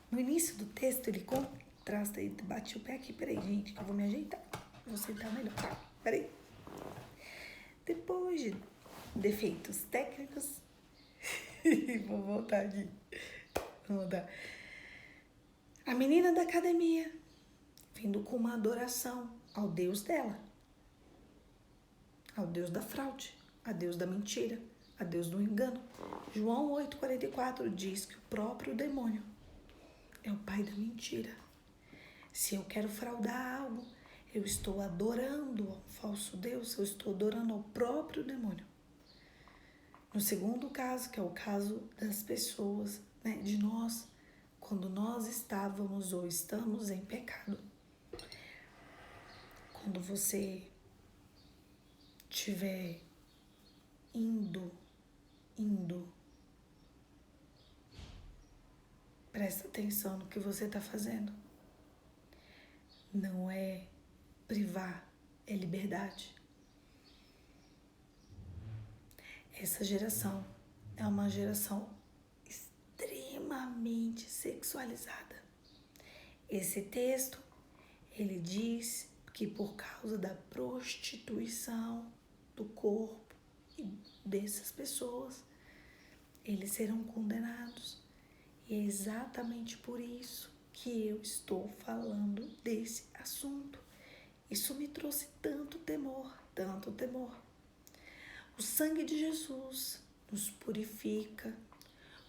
A: No início do texto, ele contrasta. Bati o pé aqui, peraí, gente, que eu vou me ajeitar. Vou sentar melhor. Peraí. Depois de defeitos técnicos, vou voltar aqui. Vou voltar. A menina da academia, vindo com uma adoração ao Deus dela, ao Deus da fraude, a Deus da mentira, a Deus do engano. João 8,44 diz que o próprio demônio é o pai da mentira. Se eu quero fraudar algo, eu estou adorando ao falso Deus, eu estou adorando ao próprio demônio. No segundo caso, que é o caso das pessoas, né, de nós, quando nós estávamos ou estamos em pecado. Quando você estiver indo, presta atenção no que você está fazendo. Não é privar, é liberdade. Essa geração é uma geração extremamente sexualizada. Esse texto, ele diz que por causa da prostituição do corpo dessas pessoas, eles serão condenados. E é exatamente por isso que eu estou falando desse assunto. Isso me trouxe tanto temor, tanto temor. O sangue de Jesus nos purifica,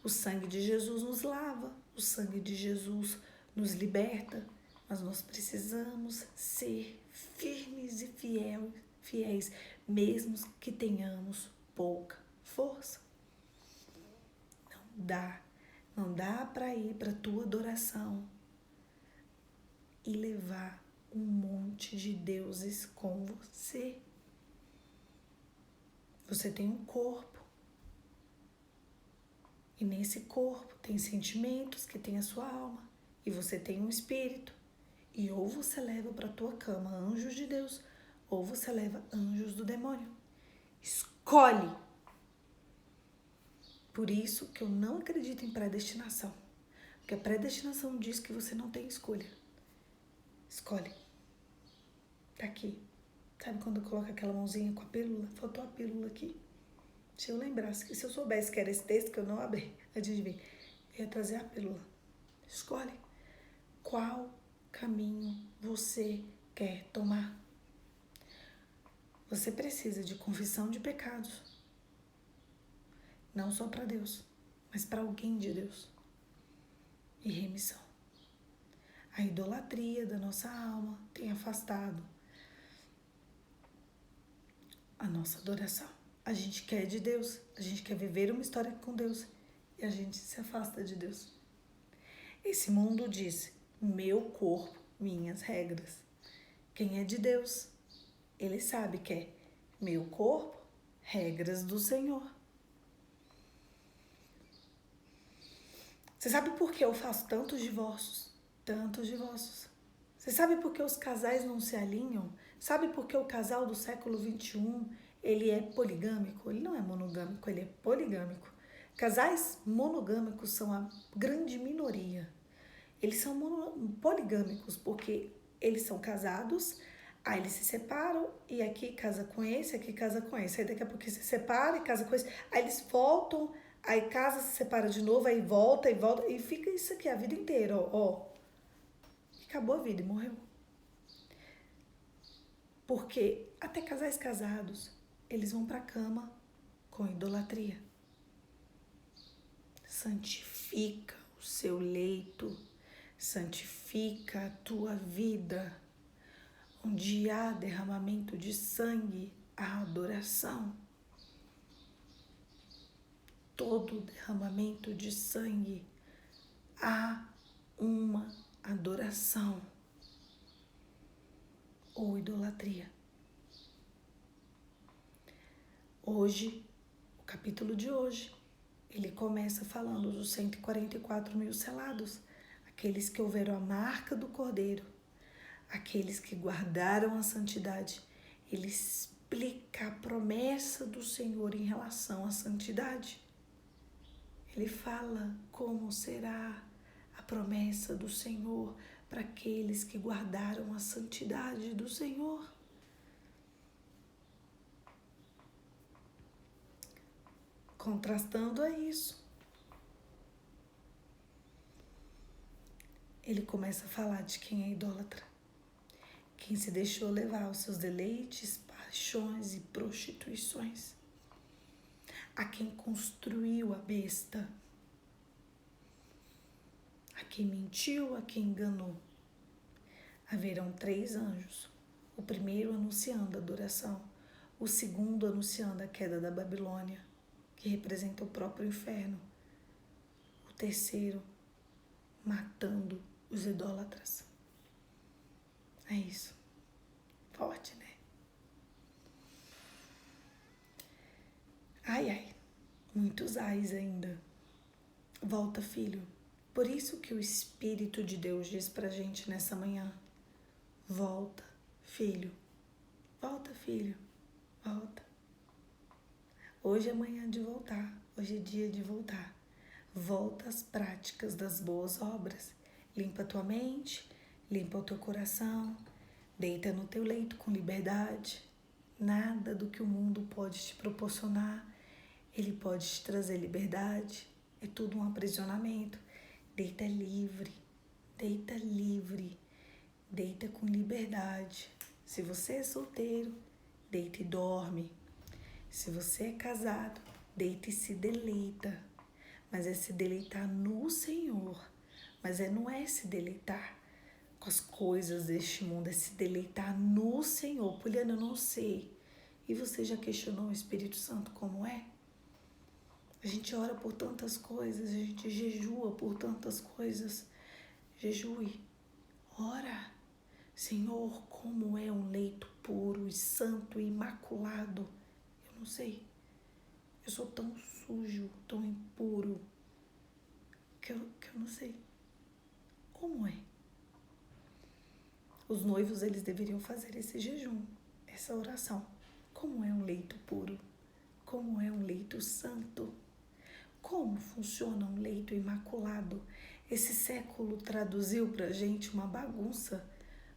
A: o sangue de Jesus nos lava, o sangue de Jesus nos liberta, mas nós precisamos ser firmes e fiéis, mesmo que tenhamos pouca força. Não dá para ir para a tua adoração e levar um monte de deuses com você. Você tem um corpo. E nesse corpo tem sentimentos que tem a sua alma. E você tem um espírito. E ou você leva para a tua cama anjos de Deus, ou você leva anjos do demônio. Escolhe. Por isso que eu não acredito em predestinação. Porque a predestinação diz que você não tem escolha. Escolhe. Tá aqui. Sabe quando coloca aquela mãozinha com a pílula? Faltou a pílula aqui. Se eu lembrasse, que se eu soubesse que era esse texto que eu não abri antes de vir, eu ia trazer a pílula. Escolhe qual caminho você quer tomar. Você precisa de confissão de pecados. Não só para Deus, mas para alguém de Deus. E remissão. A idolatria da nossa alma tem afastado a nossa adoração. A gente quer de Deus, a gente quer viver uma história com Deus e a gente se afasta de Deus. Esse mundo diz, meu corpo, minhas regras. Quem é de Deus, ele sabe que é meu corpo, regras do Senhor. Você sabe por que eu faço tantos divórcios? Tantos divórcios. Você sabe por que os casais não se alinham? Sabe por que o casal do século XXI, ele é poligâmico? Ele não é monogâmico, ele é poligâmico. Casais monogâmicos são a grande minoria. Eles são poligâmicos porque eles são casados, aí eles se separam e aqui casa com esse, aqui casa com esse. Aí daqui a pouco se separa e casa com esse. Aí eles voltam, aí casa, se separa de novo, aí volta e fica isso aqui a vida inteira, ó. Acabou a vida e morreu. Porque até casais casados, eles vão para a cama com idolatria. Santifica o seu leito, santifica a tua vida. Onde há derramamento de sangue, há adoração. Todo derramamento de sangue, há uma adoração ou idolatria. Hoje, o capítulo de hoje, ele começa falando dos 144 mil selados, aqueles que houveram a marca do Cordeiro, aqueles que guardaram a santidade. Ele explica a promessa do Senhor em relação à santidade. Ele fala como será a promessa do Senhor para aqueles que guardaram a santidade do Senhor. Contrastando a isso, ele começa a falar de quem é idólatra, quem se deixou levar aos seus deleites, paixões e prostituições, a quem construiu a besta, a quem mentiu, a quem enganou. Haverão 3 anjos, o primeiro anunciando a adoração, o segundo anunciando a queda da Babilônia, que representa o próprio inferno, o terceiro matando os idólatras. É isso. Forte, né? Ai, ai. Muitos ais ainda. Volta, filho. Por isso que o Espírito de Deus diz pra gente nessa manhã. Volta, filho. Volta, filho. Volta. Hoje é manhã de voltar. Hoje é dia de voltar. Volta às práticas das boas obras. Limpa a tua mente, limpa o teu coração, deita no teu leito com liberdade. Nada do que o mundo pode te proporcionar, ele pode te trazer liberdade. É tudo um aprisionamento. Deita livre, deita livre, deita com liberdade. Se você é solteiro, deita e dorme. Se você é casado, deita e se deleita. Mas é se deleitar no Senhor. Mas não é se deleitar com as coisas deste mundo, é se deleitar no Senhor. Poliana, eu não sei. E você já questionou o Espírito Santo como é? A gente ora por tantas coisas, a gente jejua por tantas coisas. Jejue, ora. Senhor, como é um leito puro e santo e imaculado. Eu não sei. Eu sou tão sujo, tão impuro, que eu não sei. Como é? Os noivos, eles deveriam fazer esse jejum, essa oração. Como é um leito puro? Como é um leito santo? Como funciona um leito imaculado? Esse século traduziu pra gente uma bagunça.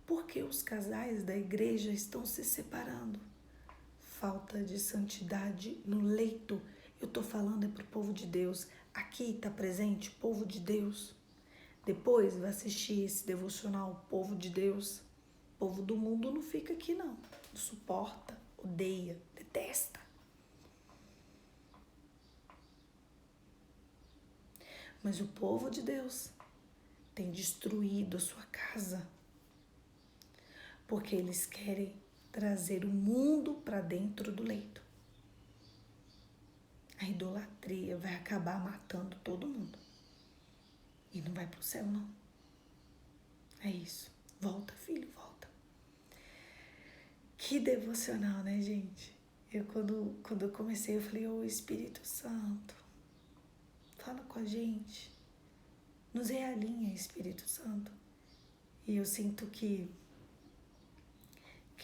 A: Por que os casais da igreja estão se separando? Falta de santidade no leito. Eu tô falando é pro povo de Deus. Aqui tá presente o povo de Deus. Depois vai assistir esse devocional, povo de Deus. O povo do mundo não fica aqui não. Não suporta, odeia, detesta. Mas o povo de Deus tem destruído a sua casa. Porque eles querem trazer o mundo para dentro do leito. A idolatria vai acabar matando todo mundo. E não vai pro céu, não. É isso. Volta, filho, volta. Que devocional, né, gente? Eu, quando eu comecei, eu falei, ô Espírito Santo, fala com a gente. Nos realinha, Espírito Santo. E eu sinto que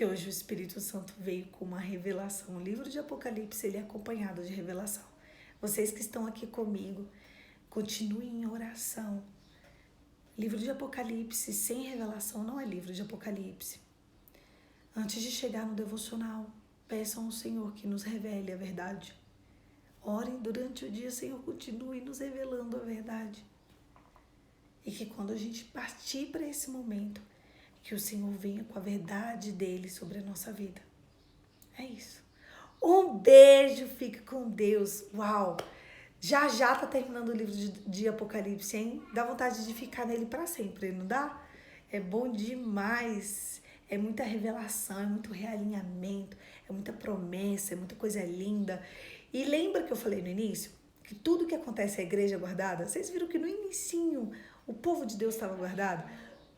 A: hoje o Espírito Santo veio com uma revelação. O livro de Apocalipse, ele é acompanhado de revelação. Vocês que estão aqui comigo, continuem em oração. Livro de Apocalipse sem revelação não é livro de Apocalipse. Antes de chegar no devocional, peçam ao Senhor que nos revele a verdade. Orem durante o dia, Senhor, continue nos revelando a verdade. E que quando a gente partir para esse momento, que o Senhor venha com a verdade dele sobre a nossa vida. É isso. Um beijo, fica com Deus. Uau! Já tá terminando o livro de Apocalipse, hein? Dá vontade de ficar nele para sempre, não dá? É bom demais. É muita revelação, é muito realinhamento, é muita promessa, é muita coisa linda. E lembra que eu falei no início? Que tudo que acontece à igreja é guardada? Vocês viram que no inicinho o povo de Deus estava guardado?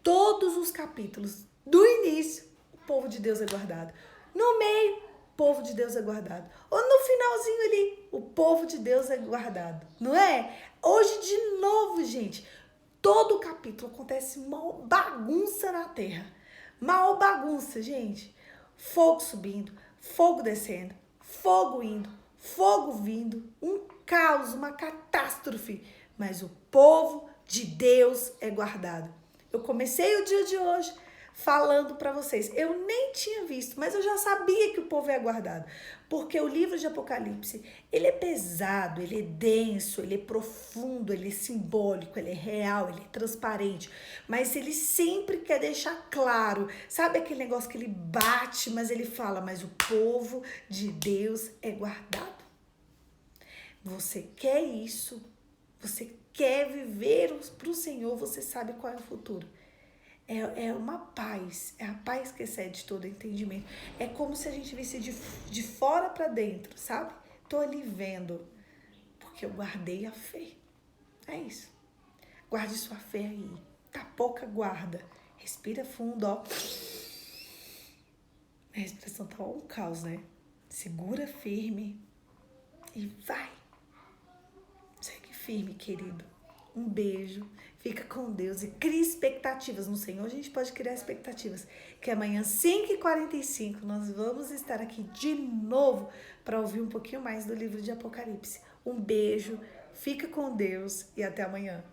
A: Todos os capítulos, do início, o povo de Deus é guardado. No meio, o povo de Deus é guardado. Ou no finalzinho ali, o povo de Deus é guardado. Não é? Hoje, de novo, gente, todo capítulo acontece uma bagunça na terra. Mal bagunça, gente. Fogo subindo, fogo descendo, fogo indo, fogo vindo. Um caos, uma catástrofe. Mas o povo de Deus é guardado. Eu comecei o dia de hoje falando para vocês. Eu nem tinha visto, mas eu já sabia que o povo é guardado. Porque o livro de Apocalipse, ele é pesado, ele é denso, ele é profundo, ele é simbólico, ele é real, ele é transparente. Mas ele sempre quer deixar claro. Sabe aquele negócio que ele bate, mas ele fala, mas o povo de Deus é guardado. Você quer isso? Você quer viver para o Senhor, você sabe qual é o futuro. É uma paz, é a paz que excede todo entendimento. É como se a gente visse de fora para dentro, sabe? Tô ali vendo, porque eu guardei a fé. É isso. Guarde sua fé aí. Tá pouca, guarda. Respira fundo, ó. A respiração tá um caos, né? Segura firme e vai. Segue firme, querido. Um beijo, fica com Deus e cria expectativas no Senhor. A gente pode criar expectativas que amanhã, 5h45, nós vamos estar aqui de novo para ouvir um pouquinho mais do livro de Apocalipse. Um beijo, fica com Deus e até amanhã.